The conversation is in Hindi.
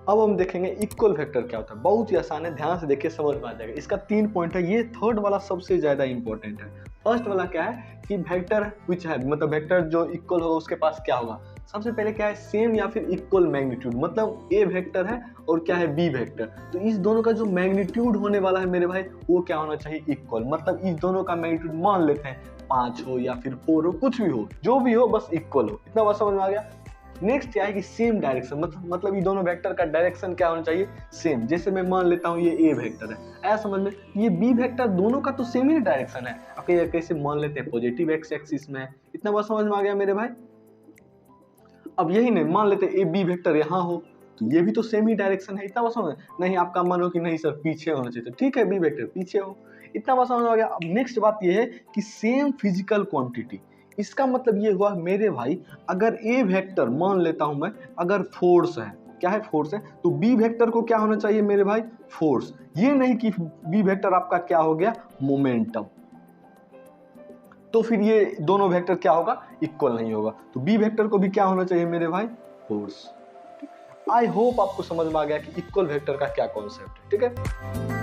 अब हम देखेंगे इक्वल वेक्टर क्या होता है। बहुत ही आसान है, ध्यान से देखिए समझ में आ जाएगा। इसका 3 पॉइंट है, ये थर्ड वाला सबसे ज्यादा इंपॉर्टेंट है। फर्स्ट वाला क्या है कि वेक्टर व्हिच है, मतलब वेक्टर जो इक्वल होगा उसके पास क्या होगा। सबसे पहले क्या है, सेम या फिर इक्वल मैग्नीट्यूड, मतलब ए वेक्टर है और क्या है बी वेक्टर, तो इस दोनों का जो मैग्नीट्यूड होने वाला है मेरे भाई वो क्या होना चाहिए, इक्वल। मतलब इस दोनों का मैग्नीट्यूड मान लेते हैं 5 हो या फिर 4 हो, कुछ भी हो, जो भी हो बस इक्वल हो। इतना बात समझ में आ गया। नेक्स्ट क्या है कि सेम डायरेक्शन, मतलब ये दोनों वेक्टर का डायरेक्शन क्या होना चाहिए, सेम। जैसे मैं मान लेता हूँ ये ए वेक्टर है, ऐसा समझ में, ये बी वेक्टर, दोनों का तो सेम ही डायरेक्शन है। अब कैसे मान लेते हैं, पॉजिटिव एक्स एक्सिस में। इतना बात समझ में आ गया मेरे भाई। अब यही नहीं, मान लेते ए बी वेक्टर यहाँ हो तो ये भी तो सेम ही डायरेक्शन है। इतना बात समझ, नहीं आपका मन हो कि नहीं सर पीछे होना चाहिए, तो ठीक है बी वेक्टर पीछे हो। इतना बात समझ में आ गया। अब नेक्स्ट बात ये है कि सेम फिजिकल क्वांटिटी, इसका मतलब ये हुआ मेरे भाई, अगर ए वेक्टर मान लेता हूं मैं, अगर फोर्स है, क्या है फोर्स है, तो बी वेक्टर को क्या होना चाहिए मेरे भाई, फोर्स। ये नहीं कि बी वेक्टर आपका क्या हो गया, मोमेंटम, तो फिर ये दोनों वेक्टर क्या होगा, इक्वल नहीं होगा। तो बी वेक्टर को भी क्या होना चाहिए मेरे भाई, फोर्स। आई होप आपको समझ में आ गया कि इक्वल वेक्टर का क्या कॉन्सेप्ट है। ठीक है।